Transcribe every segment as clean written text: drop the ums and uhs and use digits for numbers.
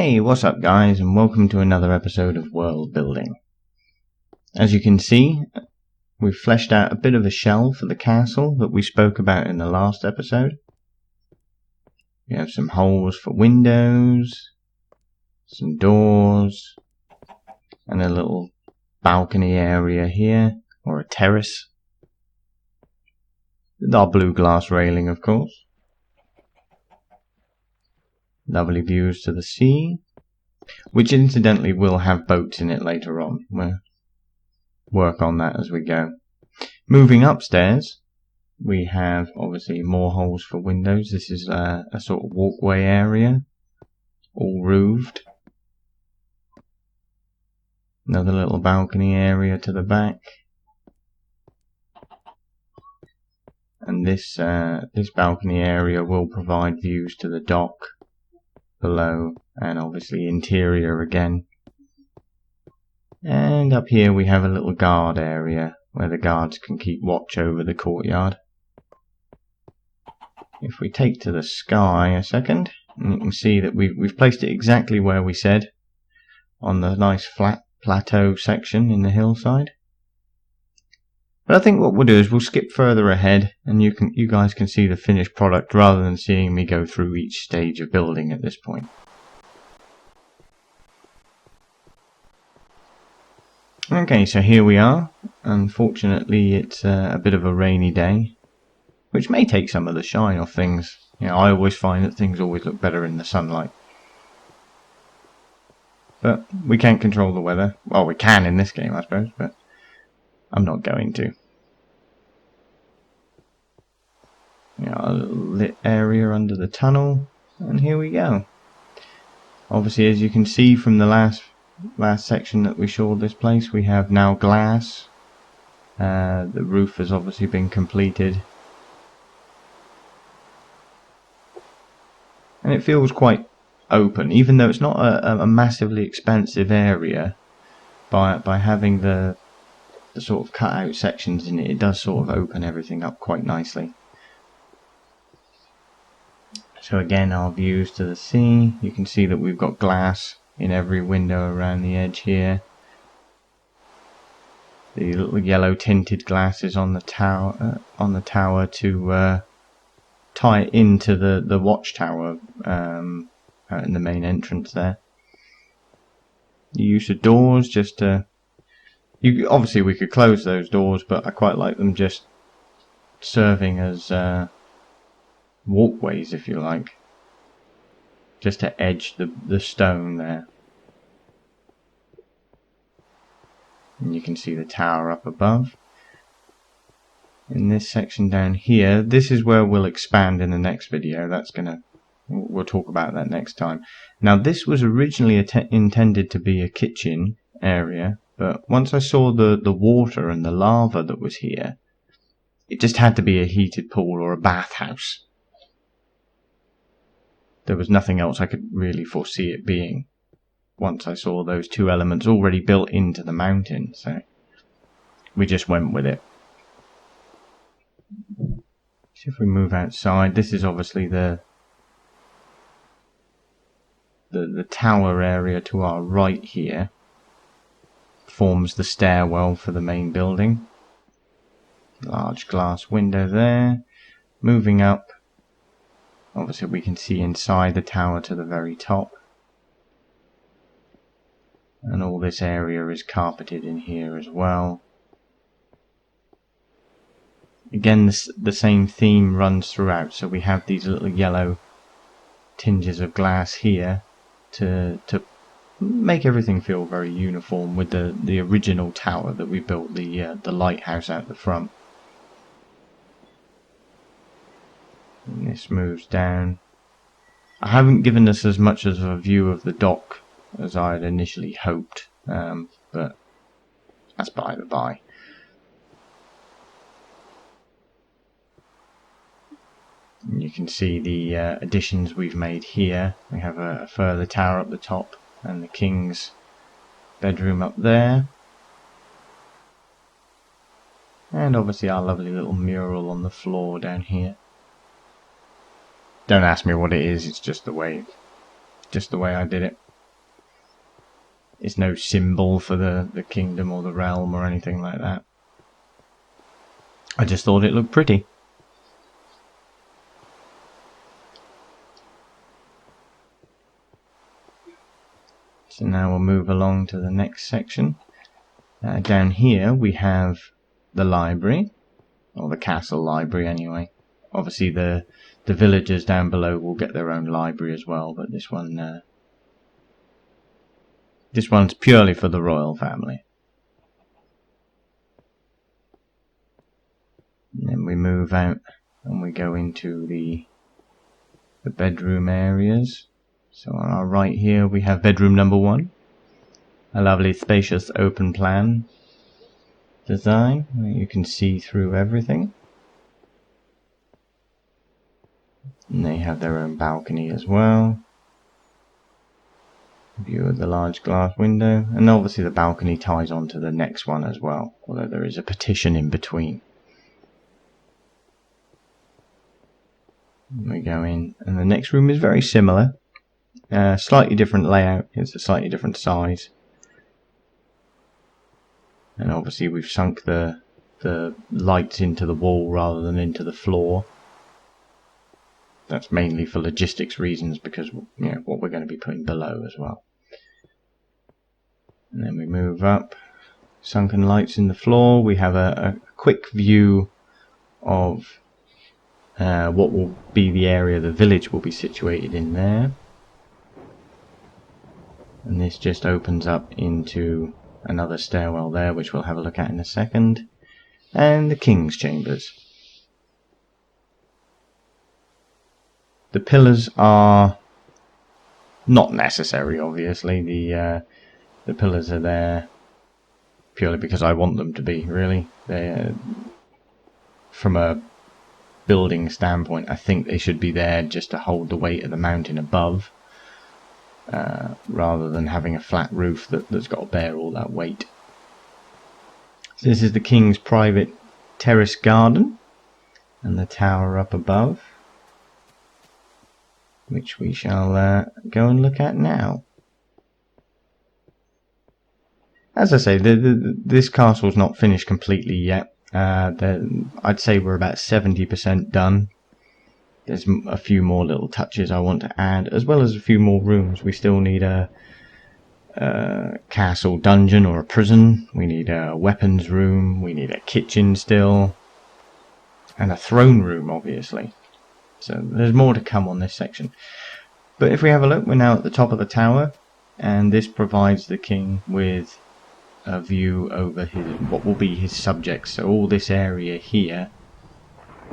Hey, what's up guys, and welcome to another episode of World Building. As you can see, we've fleshed out a bit of a shell for the castle that we spoke about in the last episode. We have some holes for windows, some doors, and a little balcony area here, or a terrace. With our blue glass railing, of course. Lovely views to the sea, which incidentally will have boats in it later on. We'll work on that as we go. Moving upstairs, we have obviously more holes for windows. This is a sort of walkway area, all roofed. Another little balcony area to the back. And this balcony area will provide views to the dock below, and obviously interior again. And up here we have a little guard area where the guards can keep watch over the courtyard. If we take to the sky a second, you can see that we've placed it exactly where we said, on the nice flat plateau section in the hillside. But I think what we'll do is we'll skip further ahead, and you guys can see the finished product rather than seeing me go through each stage of building at this point. Okay, so here we are. Unfortunately, it's a bit of a rainy day, which may take some of the shine off things. You know, I always find that things always look better in the sunlight. But we can't control the weather. Well, we can in this game, I suppose, but I'm not going to. A little lit area under the tunnel, and here we go. Obviously, as you can see from the last section that we showed this place, we have now glass. The roof has obviously been completed, and it feels quite open, even though it's not a massively expansive area. By having the sort of cut out sections in it, it does sort of open everything up quite nicely. So again, our views to the sea, you can see that we've got glass in every window around the edge here. The little yellow tinted glasses on the tower to tie it into the watchtower out in the main entrance there. The use of doors, just to obviously we could close those doors, but I quite like them just serving as walkways, if you like, just to edge the stone there. And you can see the tower up above. In this section down here, this is where we'll expand in the next video. We'll talk about that next time. Now, this was originally intended to be a kitchen area, but once I saw the water and the lava that was here, it just had to be a heated pool or a bathhouse. There was nothing else I could really foresee it being once I saw those two elements already built into the mountain, so we just went with it. So if we move outside, this is obviously the tower area to our right here. Forms the stairwell for the main building. Large glass window there. Moving up, obviously we can see inside the tower to the very top. And all this area is carpeted in here as well. Again, the same theme runs throughout, so we have these little yellow tinges of glass here to make everything feel very uniform with the original tower that we built, the lighthouse out the front. And this moves down. I haven't given us as much as a view of the dock as I had initially hoped, but that's by the by. And you can see the additions we've made here. We have a further tower up the top and the king's bedroom up there. And obviously our lovely little mural on the floor down here. Don't ask me what it is, it's just the way I did it. It's no symbol for the kingdom or the realm or anything like that. I just thought it looked pretty. So now we'll move along to the next section. Down here we have the library, or the castle library anyway. Obviously the villagers down below will get their own library as well, but this one's purely for the royal family. And then we move out and we go into the bedroom areas. So on our right here we have bedroom number 1. A lovely spacious open plan design where you can see through everything. And they have their own balcony as well. View of the large glass window, and obviously the balcony ties on to the next one as well, although there is a partition in between. We go in, and the next room is very similar, slightly different layout. It's a slightly different size, and obviously we've sunk the lights into the wall rather than into the floor. That's mainly for logistics reasons, because what we're going to be putting below as well. And then we move up, sunken lights in the floor. We have a quick view of what will be the area the village will be situated in there. And this just opens up into another stairwell there, which we'll have a look at in a second. And the king's chambers. The pillars are not necessary, obviously. The pillars are there purely because I want them to be, really. From a building standpoint, I think they should be there just to hold the weight of the mountain above, rather than having a flat roof that's got to bear all that weight. So this is the king's private terrace garden and the tower up above, which we shall go and look at now. As I say, this castle's not finished completely yet. I'd say we're about 70% done. There's a few more little touches I want to add, as well as a few more rooms. We still need a castle dungeon or a prison. We need a weapons room. We need a kitchen still. And a throne room, obviously. So there's more to come on this section. But if we have a look, we're now at the top of the tower, and this provides the king with a view over what will be his subjects. So all this area here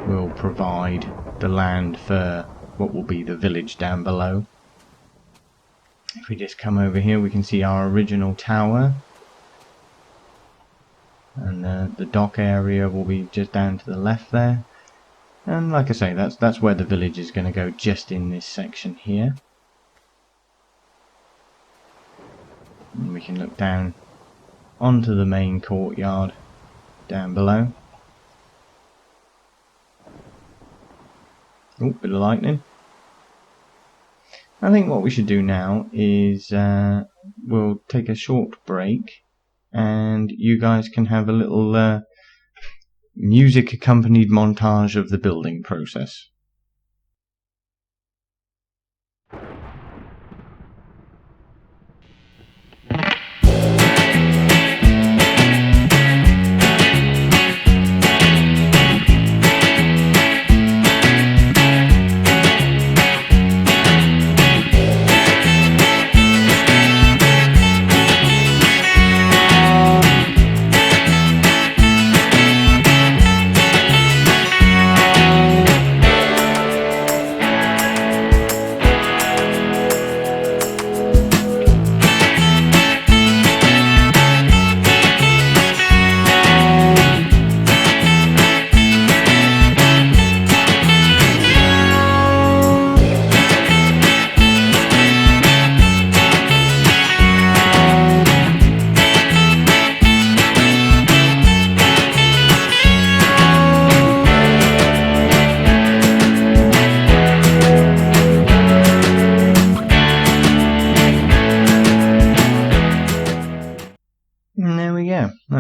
will provide the land for what will be the village down below. If we just come over here, we can see our original tower, and the dock area will be just down to the left there. And like I say, that's where the village is going to go, just in this section here. And we can look down onto the main courtyard down below. Oh, bit of lightning. I think what we should do now is we'll take a short break, and you guys can have a little music accompanied montage of the building process.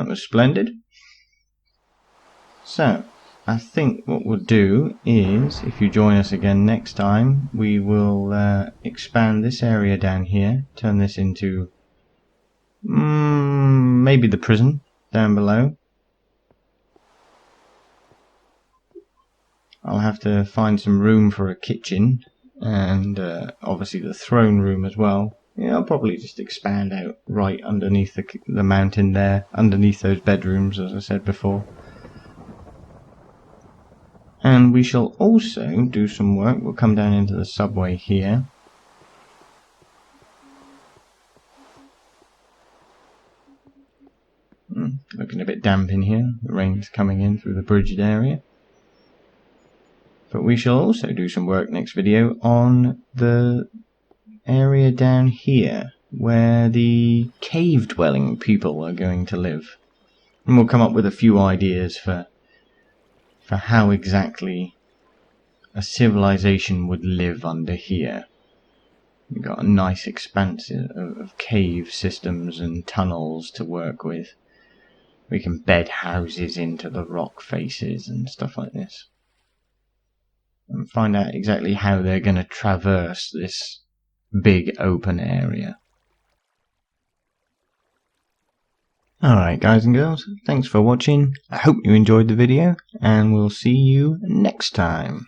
was splendid. So, I think what we'll do is, if you join us again next time, we will expand this area down here, turn this into maybe the prison down below. I'll have to find some room for a kitchen, and obviously the throne room as well. Yeah, I'll probably just expand out right underneath the mountain there, underneath those bedrooms, as I said before. And we shall also do some work. We'll come down into the subway here. Looking a bit damp in here. The rain's coming in through the bridged area. But we shall also do some work next video on the area down here where the cave-dwelling people are going to live. And we'll come up with a few ideas for how exactly a civilization would live under here. We've got a nice expanse of cave systems and tunnels to work with. We can bed houses into the rock faces and stuff like this. And find out exactly how they're going to traverse this big open area. Alright guys and girls, thanks for watching. I hope you enjoyed the video, and we'll see you next time.